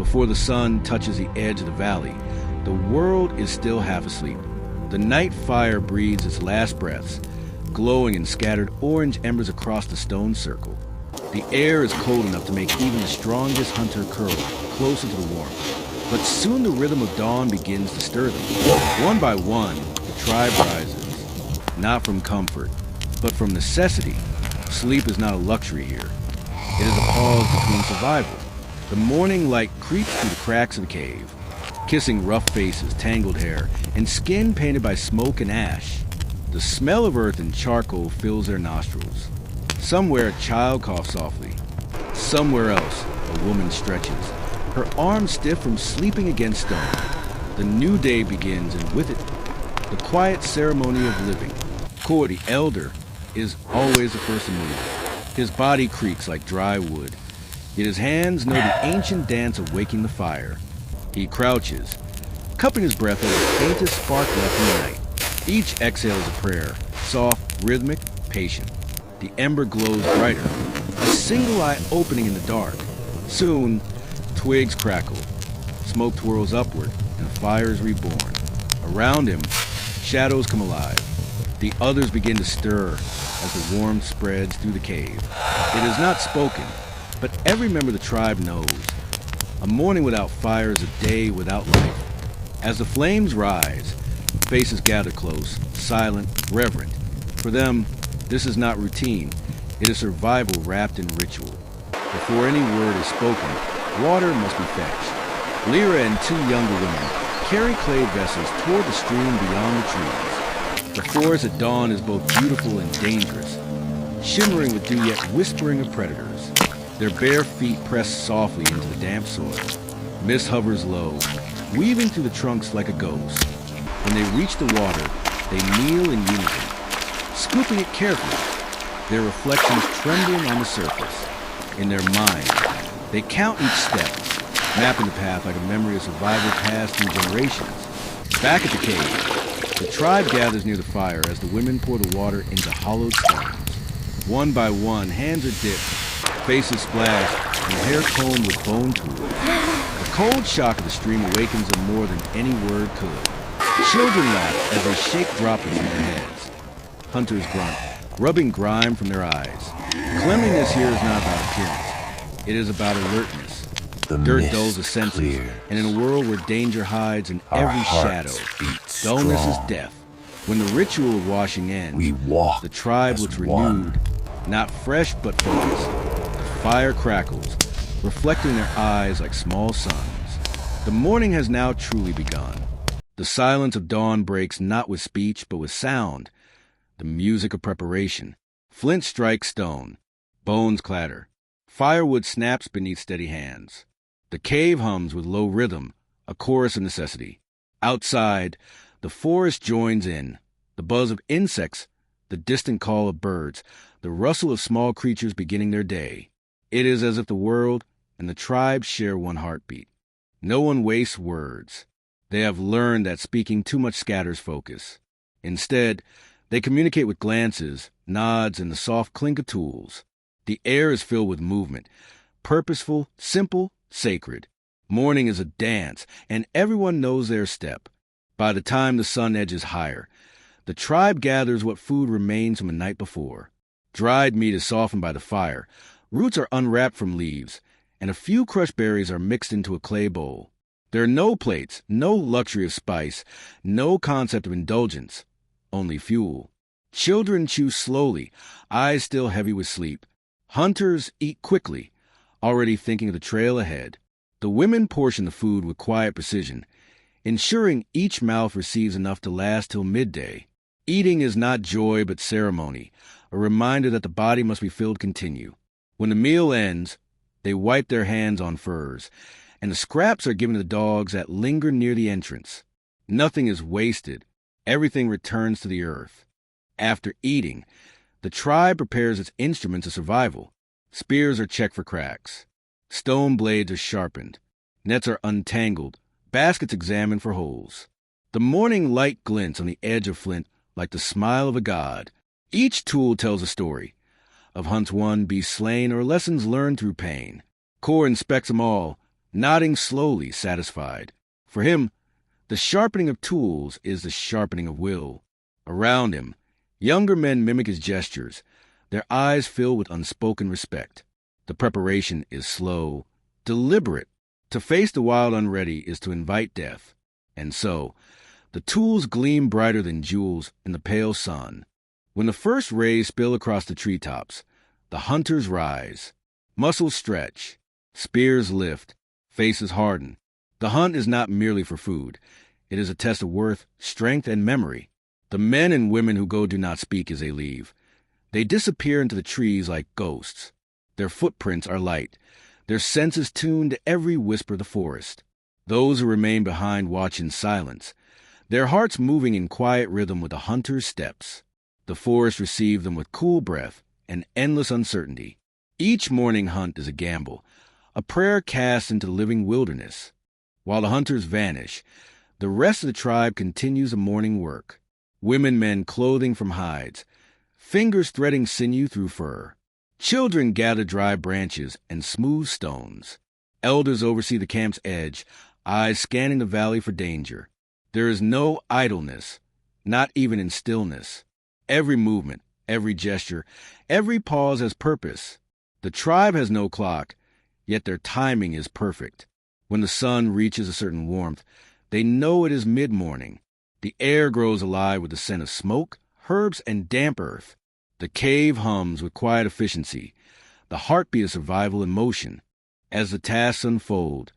Before the sun touches the edge of the valley, the world is still half asleep. The night fire breathes its last breaths, glowing in scattered orange embers across the stone circle. The air is cold enough to make even the strongest hunter curl closer to the warmth. But soon the rhythm of dawn begins to stir them. One by one, the tribe rises, not from comfort, but from necessity. Sleep is not a luxury here. It is a pause between survival. The morning light creeps through the cracks of the cave, kissing rough faces, tangled hair, and skin painted by smoke and ash. The smell of earth and charcoal fills their nostrils. Somewhere a child coughs softly. Somewhere else a woman stretches, her arms stiff from sleeping against stone. The new day begins, and with it, the quiet ceremony of living. Kor, the elder, is always the first to move. His body creaks like dry wood, yet his hands know the ancient dance of waking the fire. He crouches, cupping his breath over the faintest spark left in the night. Each exhale is a prayer, soft, rhythmic, patient. The ember glows brighter, a single eye opening in the dark. Soon, twigs crackle, smoke twirls upward, and the fire is reborn. Around him, shadows come alive. The others begin to stir as the warmth spreads through the cave. It is not spoken, but every member of the tribe knows. A morning without fire is a day without life. As the flames rise, faces gather close, silent, reverent. For them, this is not routine. It is survival wrapped in ritual. Before any word is spoken, water must be fetched. Lyra and two younger women carry clay vessels toward the stream beyond the trees. The forest at dawn is both beautiful and dangerous, shimmering with dew yet whispering of predators. Their bare feet press softly into the damp soil. Mist hovers low, weaving through the trunks like a ghost. When they reach the water, they kneel in unison, scooping it carefully, their reflections trembling on the surface. In their minds, they count each step, mapping the path like a memory of survival passed through generations. Back at the cave, the tribe gathers near the fire as the women pour the water into hollowed stones. One by one, hands are dipped, faces splashed, and hair combed with bone tools. The cold shock of the stream awakens them more than any word could. Children laugh as they shake droplets in their heads. Hunters grunt, rubbing grime from their eyes. Cleanliness here is not about appearance. It is about alertness. Dirt dulls the senses, and in a world where danger hides in every shadow, dullness is death. When the ritual of washing ends, the tribe looks renewed, not fresh but focused. The fire crackles, reflecting their eyes like small suns. The morning has now truly begun. The silence of dawn breaks not with speech but with sound, the music of preparation. Flint strikes stone, bones clatter, firewood snaps beneath steady hands. The cave hums with low rhythm, a chorus of necessity. Outside, the forest joins in, the buzz of insects, the distant call of birds, the rustle of small creatures beginning their day. It is as if the world and the tribe share one heartbeat. No one wastes words. They have learned that speaking too much scatters focus. Instead, they communicate with glances, nods, and the soft clink of tools. The air is filled with movement, purposeful, simple, sacred. Morning is a dance, and everyone knows their step. By the time the sun edges higher, the tribe gathers what food remains from the night before. Dried meat is softened by the fire, roots are unwrapped from leaves, and a few crushed berries are mixed into a clay bowl. There are no plates, no luxury of spice, no concept of indulgence, only fuel. Children chew slowly, eyes still heavy with sleep. Hunters eat quickly, already thinking of the trail ahead. The women portion the food with quiet precision, ensuring each mouth receives enough to last till midday. Eating is not joy but ceremony, a reminder that the body must be filled continue. When the meal ends, they wipe their hands on furs, and the scraps are given to the dogs that linger near the entrance. Nothing is wasted. Everything returns to the earth. After eating, the tribe prepares its instruments of survival. Spears are checked for cracks. Stone blades are sharpened. Nets are untangled. Baskets examined for holes. The morning light glints on the edge of flint like the smile of a god. Each tool tells a story, of hunts won, beasts slain, or lessons learned through pain. Kor inspects them all, nodding slowly, satisfied. For him, the sharpening of tools is the sharpening of will. Around him, younger men mimic his gestures, their eyes filled with unspoken respect. The preparation is slow, deliberate. To face the wild unready is to invite death. And so, the tools gleam brighter than jewels in the pale sun. When the first rays spill across the treetops, the hunters rise. Muscles stretch, spears lift, faces harden. The hunt is not merely for food. It is a test of worth, strength, and memory. The men and women who go do not speak as they leave. They disappear into the trees like ghosts. Their footprints are light, their senses tuned to every whisper of the forest. Those who remain behind watch in silence, their hearts moving in quiet rhythm with the hunter's steps. The forest receives them with cool breath and endless uncertainty. Each morning hunt is a gamble, a prayer cast into the living wilderness. While the hunters vanish, the rest of the tribe continues the morning work. Women mend clothing from hides, fingers threading sinew through fur. Children gather dry branches and smooth stones. Elders oversee the camp's edge, eyes scanning the valley for danger. There is no idleness, not even in stillness. Every movement, every gesture, every pause has purpose. The tribe has no clock, yet their timing is perfect. When the sun reaches a certain warmth, they know it is mid-morning. The air grows alive with the scent of smoke, herbs, and damp earth. The cave hums with quiet efficiency, the heartbeat of survival and motion. As the tasks unfold,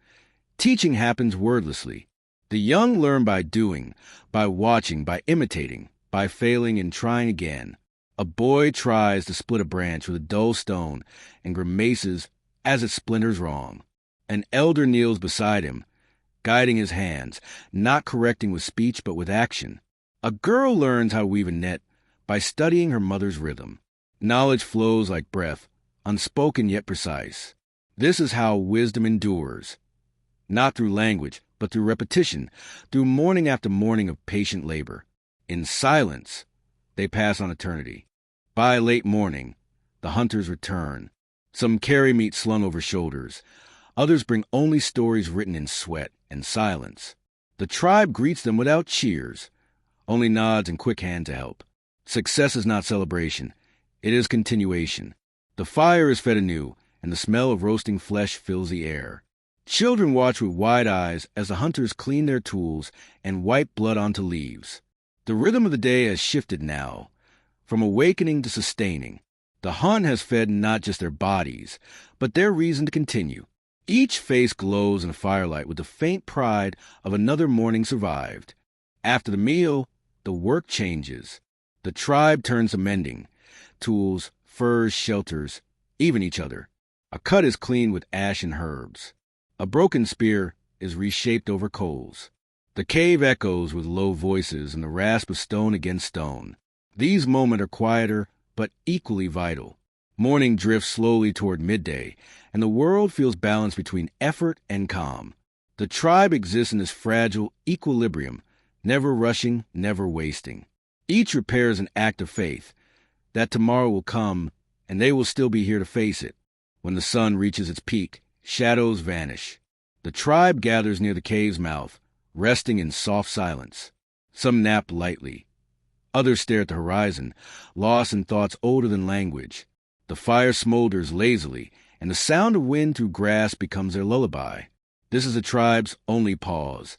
teaching happens wordlessly. The young learn by doing, by watching, by imitating, by failing and trying again. A boy tries to split a branch with a dull stone and grimaces as it splinters wrong. An elder kneels beside him, guiding his hands, not correcting with speech but with action. A girl learns how to weave a net by studying her mother's rhythm. Knowledge flows like breath, unspoken yet precise. This is how wisdom endures, not through language, but through repetition, through morning after morning of patient labor. In silence, they pass on eternity. By late morning, the hunters return. Some carry meat slung over shoulders. Others bring only stories written in sweat and silence. The tribe greets them without cheers, only nods and quick hand to help. Success is not celebration. It is continuation. The fire is fed anew, and the smell of roasting flesh fills the air. Children watch with wide eyes as the hunters clean their tools and wipe blood onto leaves. The rhythm of the day has shifted now, from awakening to sustaining. The hunt has fed not just their bodies, but their reason to continue. Each face glows in the firelight with the faint pride of another morning survived. After the meal, the work changes. The tribe turns to mending, tools, furs, shelters, even each other. A cut is cleaned with ash and herbs. A broken spear is reshaped over coals. The cave echoes with low voices and the rasp of stone against stone. These moments are quieter, but equally vital. Morning drifts slowly toward midday, and the world feels balanced between effort and calm. The tribe exists in this fragile equilibrium, never rushing, never wasting. Each repair is an act of faith, that tomorrow will come, and they will still be here to face it. When the sun reaches its peak, shadows vanish. The tribe gathers near the cave's mouth, resting in soft silence. Some nap lightly. Others stare at the horizon, lost in thoughts older than language. The fire smolders lazily, and the sound of wind through grass becomes their lullaby. This is the tribe's only pause,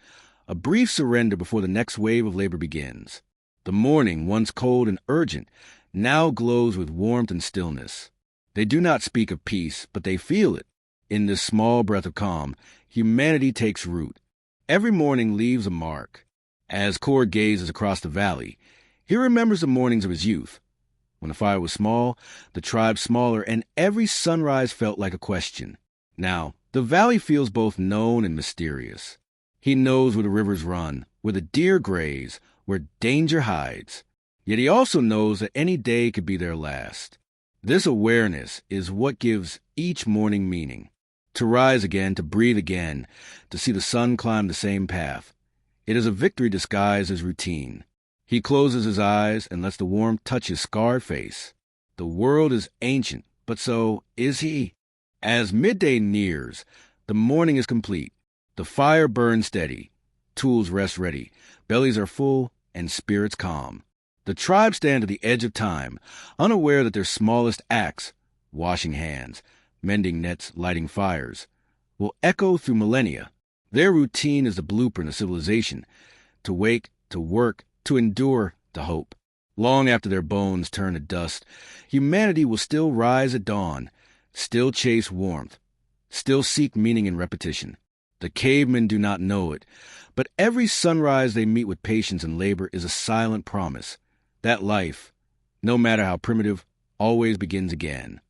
a brief surrender before the next wave of labor begins. The morning, once cold and urgent, now glows with warmth and stillness. They do not speak of peace, but they feel it. In this small breath of calm, humanity takes root. Every morning leaves a mark. As Cord gazes across the valley, he remembers the mornings of his youth. When the fire was small, the tribe smaller, and every sunrise felt like a question. Now, the valley feels both known and mysterious. He knows where the rivers run, where the deer graze, where danger hides. Yet he also knows that any day could be their last. This awareness is what gives each morning meaning. To rise again, to breathe again, to see the sun climb the same path. It is a victory disguised as routine. He closes his eyes and lets the warmth touch his scarred face. The world is ancient, but so is he. As midday nears, The morning is complete. The fire burns steady. Tools rest ready. Bellies are full and spirits calm. The tribe stand at the edge of time, unaware that their smallest acts, washing hands, mending nets, lighting fires, will echo through millennia. Their routine is the blueprint of civilization, to wake, to work, to endure, to hope. Long after their bones turn to dust, humanity will still rise at dawn, still chase warmth, still seek meaning in repetition. The cavemen do not know it, but every sunrise they meet with patience and labor is a silent promise that life, no matter how primitive, always begins again.